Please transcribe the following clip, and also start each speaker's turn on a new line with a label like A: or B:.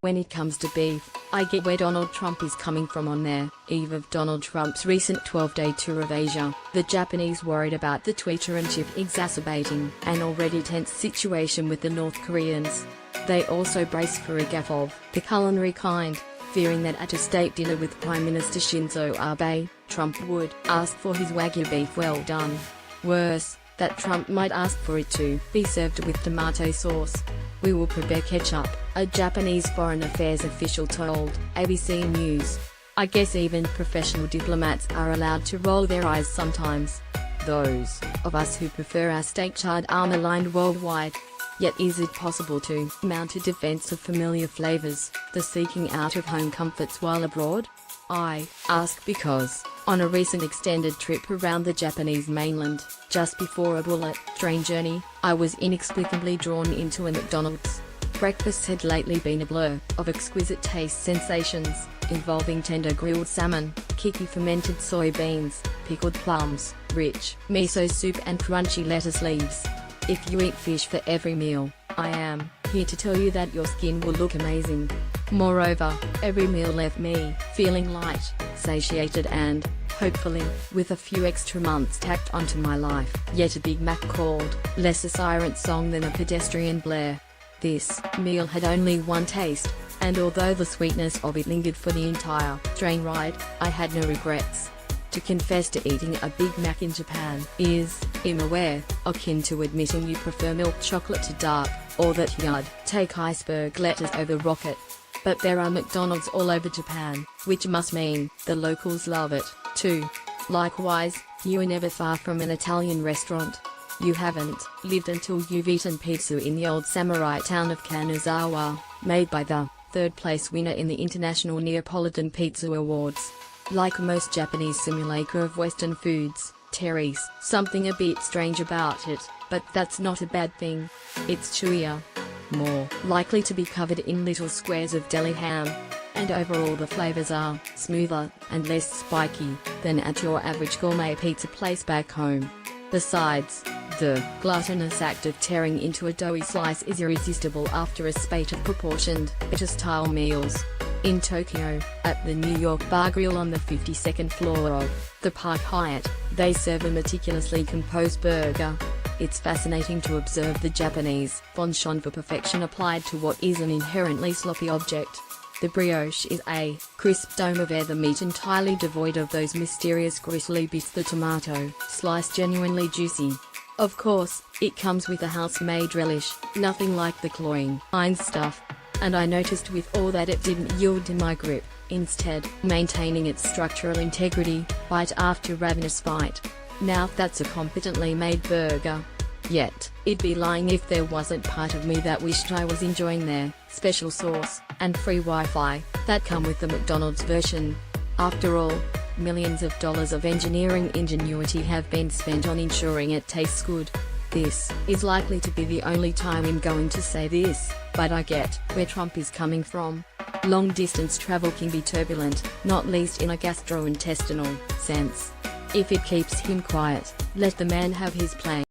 A: When it comes to beef, I get where Donald Trump is coming from on their eve of Donald Trump's recent 12-day tour of Asia. The Japanese worried about the Twitter and chip exacerbating an already tense situation with the North Koreans. They also braced for a gaffe of the culinary kind, fearing that at a state dinner with Prime Minister Shinzo Abe, Trump would ask for his Wagyu beef well done. Worse, that Trump might ask for it to be served with tomato sauce. "We will prepare ketchup," a Japanese foreign affairs official told ABC News. I guess even professional diplomats are allowed to roll their eyes sometimes. Those of us who prefer our steak charred are maligned worldwide. Yet is it possible to mount a defense of familiar flavors, the seeking out of home comforts while abroad? I ask because, on a recent extended trip around the Japanese mainland, just before a bullet-train journey, I was inexplicably drawn into a McDonald's. Breakfast had lately been a blur of exquisite taste sensations, involving tender grilled salmon, kiki fermented soybeans, pickled plums, rich miso soup and crunchy lettuce leaves. If you eat fish for every meal, I am here to tell you that your skin will look amazing. Moreover, every meal left me feeling light, satiated and, hopefully, with a few extra months tacked onto my life. Yet a Big Mac called less a siren song than a pedestrian blare. This meal had only one taste, and although the sweetness of it lingered for the entire train ride, I had no regrets. To confess to eating a Big Mac in Japan is, I'm aware, akin to admitting you prefer milk chocolate to dark, or that you'd take iceberg lettuce over rocket. But there are McDonald's all over Japan, which must mean the locals love it, too. Likewise, you are never far from an Italian restaurant. You haven't lived until you've eaten pizza in the old samurai town of Kanazawa, made by the third-place winner in the International Neapolitan Pizza Awards. Like most Japanese simulacra of Western foods, Terry's something a bit strange about it, but that's not a bad thing. It's chewier, more likely to be covered in little squares of deli ham, and overall the flavors are smoother and less spiky than at your average gourmet pizza place back home. Besides, the gluttonous act of tearing into a doughy slice is irresistible after a spate of proportioned, pita-style meals. In Tokyo, at the New York Bar Grill on the 52nd floor of the Park Hyatt, they serve a meticulously composed burger. It's fascinating to observe the Japanese penchant for perfection applied to what is an inherently sloppy object. The brioche is a crisp dome of either meat entirely devoid of those mysterious gristly bits, the tomato slice genuinely juicy. Of course, it comes with a house-made relish, nothing like the cloying Heinz stuff. And I noticed with all that it didn't yield in my grip, instead maintaining its structural integrity, bite after ravenous bite. Now that's a competently made burger. Yet, it'd be lying if there wasn't part of me that wished I was enjoying their special sauce and free Wi-Fi that come with the McDonald's version. After all, millions of dollars of engineering ingenuity have been spent on ensuring it tastes good. This is likely to be the only time I'm going to say this, but I get where Trump is coming from. Long-distance travel can be turbulent, not least in a gastrointestinal sense. If it keeps him quiet, let the man have his plane.